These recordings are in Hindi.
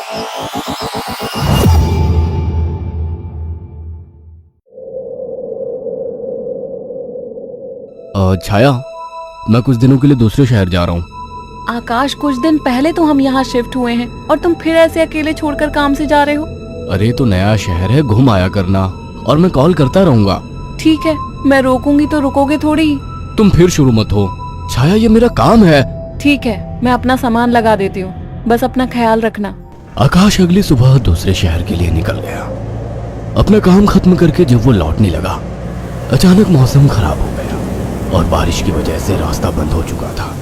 छाया, मैं कुछ दिनों के लिए दूसरे शहर जा रहा हूँ। आकाश, कुछ दिन पहले तो हम यहाँ शिफ्ट हुए हैं और तुम फिर ऐसे अकेले छोड़कर काम से जा रहे हो। अरे तो नया शहर है, घूम आया करना, और मैं कॉल करता रहूंगा। ठीक है, मैं रोकूंगी तो रुकोगे थोड़ी ही। तुम फिर शुरू मत हो छाया, ये मेरा काम है। ठीक है, मैं अपना सामान लगा देती हूँ, बस अपना ख्याल रखना। आकाश अगली सुबह दूसरे शहर के लिए निकल गया। अपना काम खत्म करके जब वो लौटने लगा, अचानक मौसम खराब हो गया और बारिश की वजह से रास्ता बंद हो चुका था।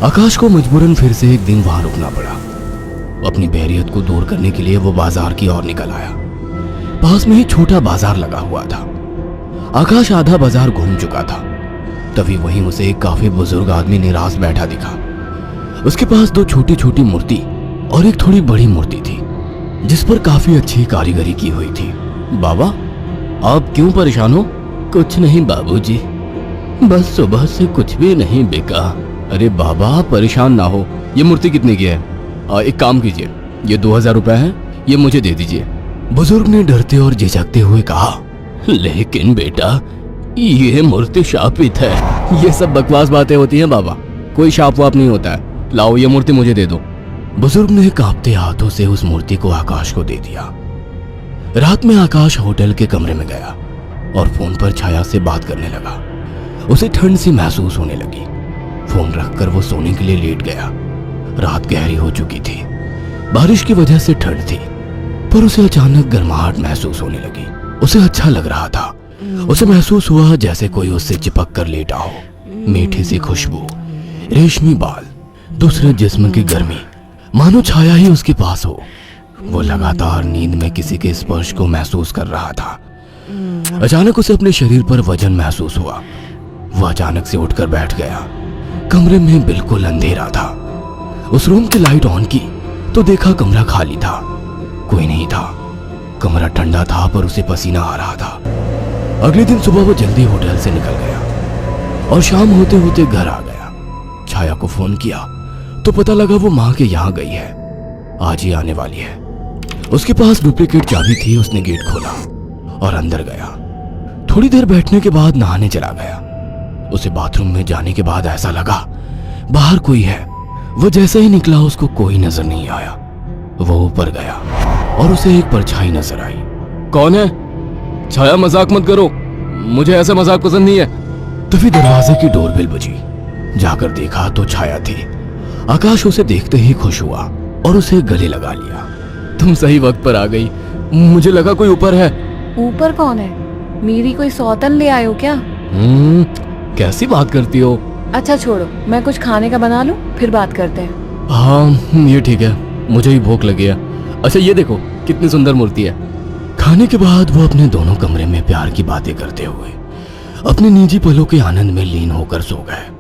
आकाश को मजबूरन फिर से एक दिन वहां रुकना पड़ा। अपनी बोरियत को दूर करने के लिए वो बाजार की ओर निकल आया। पास में ही छोटा बाजार लगा हुआ था। आकाश आधा बाजार घूम चुका था, तभी वहीं उसे एक काफी बुजुर्ग आदमी निराश बैठा दिखा। उसके पास दो छोटी छोटी मूर्ति और एक थोड़ी बड़ी मूर्ति थी, जिस पर काफी अच्छी कारीगरी की हुई थी। बाबा, आप क्यों परेशान हो? कुछ नहीं बाबूजी, बस सुबह से कुछ भी नहीं बिका। अरे बाबा, परेशान ना हो। ये मूर्ति कितने की है? एक काम कीजिए, ये 2000 रुपए है, ये मुझे दे दीजिए। बुजुर्ग ने डरते और झिझकते हुए कहा, लेकिन बेटा, ये मूर्ति शापित है। ये सब बकवास बातें होती हैं बाबा, कोई शाप वाप नहीं होता है। लाओ, ये मूर्ति मुझे दे दो। बुजुर्ग ने कांपते हाथों से उस मूर्ति को आकाश को दे दिया। रात में आकाश होटल के कमरे में गया और फोन पर छाया से बात करने लगा। उसे ठंड सी महसूस होने लगी। फोन रखकर वो सोने के लिए लेट गया। रात गहरी हो चुकी थी, बारिश की वजह से ठंड थी, पर उसे अचानक गर्माहट महसूस होने लगी। उसे अच्छा लग रहा था। उसे महसूस हुआ जैसे कोई उससे चिपक कर लेटा हो। मीठी सी खुशबू, रेशमी बाल, दूसरे जिस्म की गर्मी, मानो छाया ही उसके पास हो। वो लगातार नींद में किसी के स्पर्श को महसूस कर रहा था। अचानक उसे अपने शरीर पर वजन महसूस हुआ। वह अचानक से उठकर बैठ गया। कमरे में बिल्कुल अंधेरा था। उस रूम की लाइट ऑन की तो देखा कमरा खाली था, कोई नहीं था। कमरा ठंडा था पर उसे पसीना आ रहा था। अगले दिन सुबह वो जल्दी होटल से निकल गया और शाम होते होते घर आ गया। छाया को फोन किया तो पता लगा वो माँ के यहाँ गई है, आज ही आने वाली है। उसके पास डुप्लीकेट चाबी थी। उसने गेट खोला और अंदर गया। थोड़ी देर बैठने के बाद नहाने चला गया। उसे बाथरूम में जाने के बाद ऐसा लगा बाहर कोई है। वो जैसे ही निकला उसको कोई नजर नहीं आया। वो ऊपर गया और उसे एक परछाई नजर आई। कौन है? छाया, मजाक मत करो, मुझे ऐसा मजाक पसंद नहीं है। तभी दरवाजे की डोरबेल बजी। जाकर देखा तो छाया थी। आकाश उसे देखते ही खुश हुआ और उसे गले लगा लिया। तुम सही वक्त पर आ गई, मुझे लगा कोई ऊपर है। ऊपर कौन है? मेरी कोई सौतन ले आए हो क्या? कैसी बात करती हो? अच्छा छोड़ो, मैं कुछ खाने का बना लूं, फिर बात करते हैं। हाँ ये ठीक है, मुझे ही भूख लगी है। अच्छा ये देखो कितनी सुंदर मूर्ति है। खाने के बाद वो अपने दोनों कमरे में प्यार की बातें करते हुए अपने निजी पलों के आनंद में लीन होकर सो गए।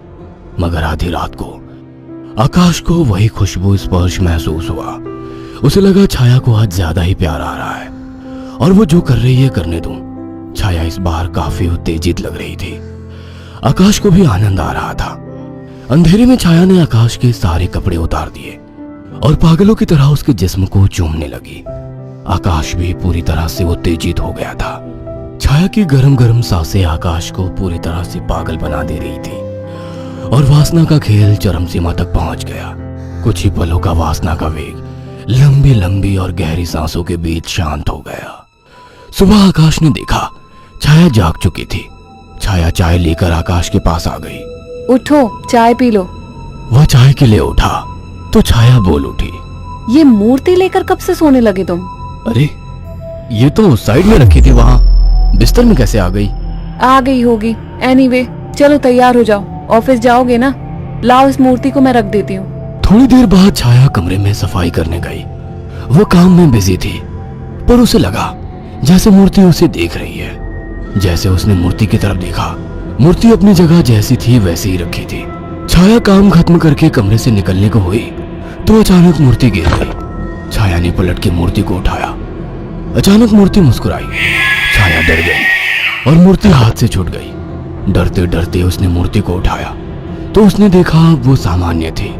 मगर आधी रात को आकाश को वही खुशबू स्पर्श महसूस हुआ। उसे लगा छाया को आज ज्यादा ही प्यार आ रहा है और वो जो कर रही है करने दूं। छाया इस बार काफी उत्तेजित लग रही थी। आकाश को भी आनंद आ रहा था। अंधेरे में छाया ने आकाश के सारे कपड़े उतार दिए और पागलों की तरह उसके जिस्म को चूमने लगी। आकाश भी पूरी तरह से उत्तेजित हो गया था। छाया की गरम गरम सांसें आकाश को पूरी तरह से पागल बना दे रही थी और वासना का खेल चरम सीमा तक पहुंच गया। कुछ ही पलों का वासना का वेग लंबी लंबी और गहरी सांसों के बीच शांत हो गया। सुबह आकाश ने देखा छाया जाग चुकी थी। छाया चाय लेकर आकाश के पास आ गई। उठो, चाय पी लो। वह चाय के लिए उठा तो छाया बोल उठी, ये मूर्ति लेकर कब से सोने लगे तुम? अरे ये तो उस साइड में रखी थी, वहां बिस्तर में कैसे आ गई? आ गई होगी। एनीवे, चलो तैयार हो जाओ, ऑफिस जाओगे ना? लाओ इस मूर्ति को मैं रख देती हूँ। थोड़ी देर बाद छाया कमरे में सफाई करने गई। वो काम में बिजी थी पर उसे लगा जैसे मूर्ति उसे देख रही है। जैसे उसने मूर्ति की तरफ देखा, मूर्ति अपनी जगह जैसी थी वैसे ही रखी थी। छाया काम खत्म करके कमरे से निकलने को हुई तो अचानक मूर्ति गिर गई। छाया ने पलट के मूर्ति को उठाया। अचानक मूर्ति मुस्कुराई। छाया डर गई और मूर्ति हाथ से छूट गई। डरते डरते उसने मूर्ति को उठाया तो उसने देखा वो सामान्य थी।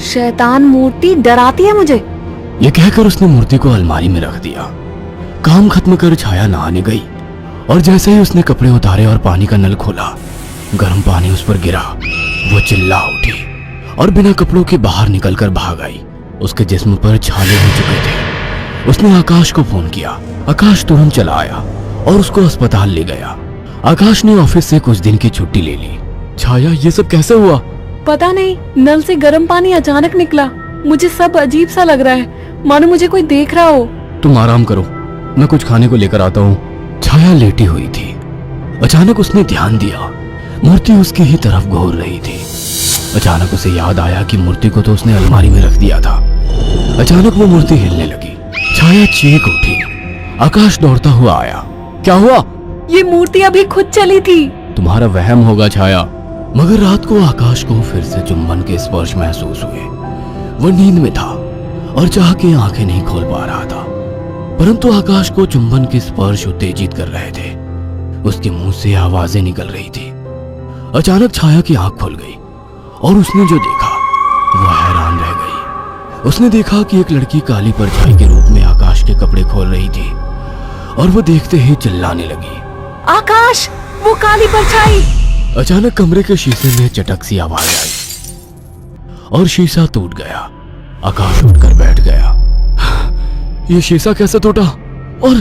शैतान मूर्ति डराती है मुझे। ये कहकर उसने मूर्ति को अलमारी में रख दिया। काम खत्म कर छाया नहाने गई और जैसे ही उसने कपड़े उतारे और पानी का नल खोला, गर्म पानी उस पर गिरा। वो चिल्ला उठी और बिना कपड़ों के बाहर निकलकर भाग आई। उसके जिस्म पर छाले हो चुके थे। उसने आकाश को फोन किया। आकाश तुरंत चला आया और उसको अस्पताल ले गया। आकाश ने ऑफिस से कुछ दिन की छुट्टी ले ली। छाया, ये सब कैसे हुआ? पता नहीं, नल से गर्म पानी अचानक निकला। मुझे सब अजीब सा लग रहा है, मानो मुझे कोई देख रहा हो। तुम आराम करो, मैं कुछ खाने को लेकर आता हूँ। छाया लेटी हुई थी। अचानक उसने ध्यान दिया, मूर्ति उसकी ही तरफ घूर रही थी। अचानक उसे याद आया कि मूर्ति को तो उसने अलमारी में रख दिया था। अचानक वो मूर्ति हिलने लगी। छाया चीख उठी। आकाश दौड़ता हुआ आया। क्या हुआ? ये मूर्ति अभी खुद चली थी। तुम्हारा वहम होगा छाया। मगर रात को आकाश को फिर से चुंबन के स्पर्श महसूस हुए। वो नींद में था और चाह के आंखें नहीं खोल पा रहा था, परंतु आकाश को चुंबन के स्पर्श उत्तेजित कर रहे थे। उसके मुंह से आवाजें निकल रही थी। अचानक छाया की आंख खुल गई और उसने जो देखा वो हैरान रह गई। उसने देखा कि एक लड़की काली परछाई के रूप में आकाश के कपड़े खोल रही थी और वो देखते ही चिल्लाने लगी, आकाश, वो काली परछाई! अचानक कमरे के शीशे में चटक सी आवाज आई और शीशा टूट गया। आकाश उठकर बैठ गया। ये शीशा कैसे टूटा? और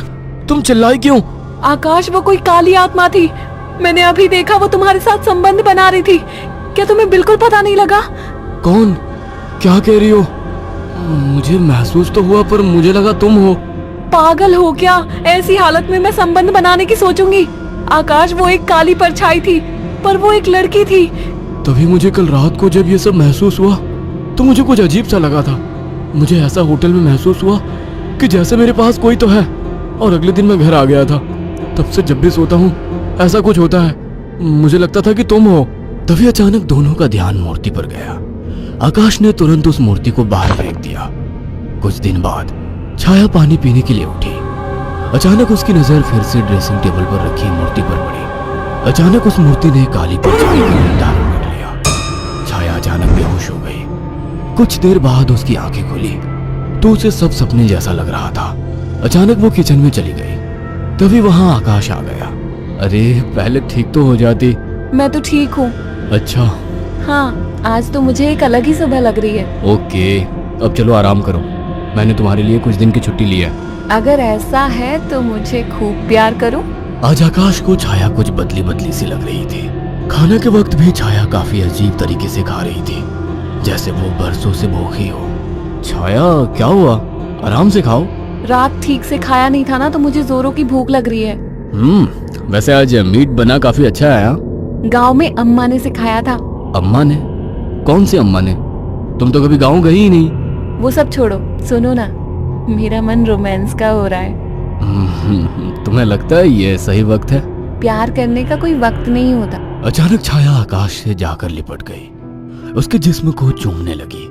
तुम चिल्लाई क्यों? आकाश, वो कोई काली आत्मा थी। मैंने अभी देखा, वो तुम्हारे साथ संबंध बना रही थी। क्या तुम्हें बिल्कुल पता नहीं लगा? कौन? क्या कह रही हो? मुझे महसूस तो हुआ, पर मुझे लगा तुम हो। पागल हो क्या? ऐसी हालत में मैं संबंध बनाने की सोचूंगी? आकाश, वो एक काली परछाई थी, पर वो एक लड़की थी। तभी मुझे कल रात को जब ये सब महसूस हुआ तो मुझे कुछ अजीब सा लगा था। मुझे ऐसा होटल में महसूस हुआ कि जैसे मेरे पास कोई तो है। और अगले दिन मैं घर आ गया था। तब से जब भी सोता हूँ ऐसा कुछ होता है। मुझे लगता था कि तुम हो। तभी अचानक दोनों का ध्यान मूर्ति पर गया। आकाश ने तुरंत उस मूर्ति को बाहर फेंक दिया। कुछ दिन बाद छाया पानी पीने के लिए उठी। अचानक उसकी नजर फिर से ड्रेसिंग टेबल पर रखी मूर्ति पर पड़ी। अचानक उस मूर्ति ने काली परछाई का रूप धारण कर लिया। छाया अचानक बेहोश हो गई। कुछ देर बाद उसकी आंखें खुली तो उसे सब सपने जैसा लग रहा था। अचानक वो किचन में चली गई। तभी वहां आकाश आ गया। अरे, पहले ठीक तो हो जाती। मैं तो ठीक हूँ। अच्छा। हाँ, आज तो मुझे एक अलग ही सुबह लग रही है। ओके, अब चलो आराम करो। मैंने तुम्हारे लिए कुछ दिन की छुट्टी ली है। अगर ऐसा है तो मुझे खूब प्यार करो। आज आकाश को छाया कुछ बदली बदली सी लग रही थी। खाने के वक्त भी छाया काफी अजीब तरीके से खा रही थी, जैसे वो बरसों से भूखी हो। छाया, क्या हुआ? आराम से खाओ। रात ठीक से खाया नहीं था ना, तो मुझे जोरों की भूख लग रही है। वैसे आज मीट बना काफी अच्छा है। गांव में अम्मा ने सिखाया था। अम्मा ने? कौन सी अम्मा ने? तुम तो कभी गांव गई ही नहीं। वो सब छोड़ो, सुनो ना, मेरा मन रोमांस का हो रहा है। तुम्हें लगता है ये सही वक्त है? प्यार करने का कोई वक्त नहीं होता। अचानक छाया आकाश से जाकर लिपट गई। उसके जिस्म को चूमने लगी।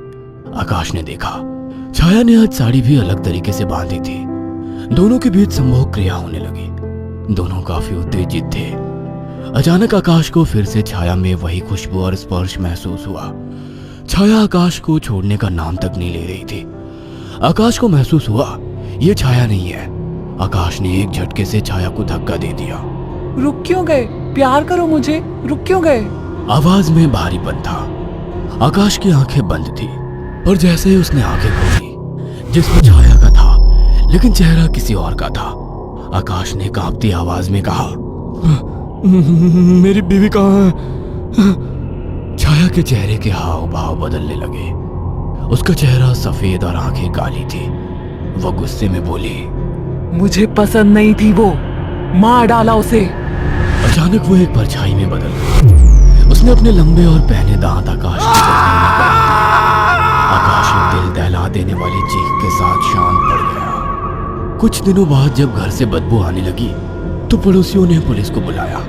आकाश ने देखा छाया ने आज साड़ी भी अलग तरीके से बांधी थी। दोनों के बीच संभोग क्रिया होने लगी। दोनों काफी उत्तेजित थे। अचानक आकाश को फिर से छाया में वही खुशबू और स्पर्श महसूस हुआ। छाया आकाश को छोड़ने का नाम तक नहीं ले रही थी। आकाश को महसूस हुआ ये छाया नहीं है। आकाश ने एक झटके से छाया को धक्का दे दिया। रुक क्यों गए? प्यार करो मुझे, रुक क्यों गए? आवाज में भारीपन था। आकाश की आंखें बंद थी, पर जैसे ही उसने आंखें खोली, जिसमें छाया का था लेकिन चेहरा किसी और का था। आकाश ने कांपती आवाज में कहा, मेरी बीवी कहाँ है? छाया के चेहरे के हाव भाव बदलने लगे। उसका चेहरा सफेद और आंखें काली थी। वह गुस्से में बोली, मुझे पसंद नहीं थी वो, मार डाला उसे। अचानक वो एक परछाई में बदल गई। उसने अपने लंबे और पहने दांत आकाश की गर्दन में गाड़ दिए। आकाश एक दिल दहला देने वाली चीख के साथ शांत पड़ गया। कुछ दिनों बाद जब घर से बदबू आने लगी तो पड़ोसियों ने पुलिस को बुलाया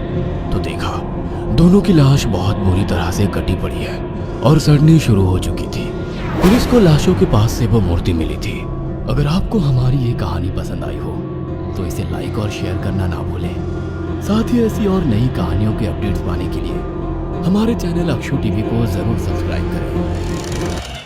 तो देखा दोनों की लाश बहुत बुरी तरह से कटी पड़ी है और सड़नी शुरू हो चुकी थी। पुलिस को लाशों के पास से वो मूर्ति मिली थी। अगर आपको हमारी ये कहानी पसंद आई हो तो इसे लाइक और शेयर करना ना भूलें। साथ ही ऐसी और नई कहानियों के अपडेट्स पाने के लिए हमारे चैनल अक्षु टीवी को जरूर सब्सक्राइब करें।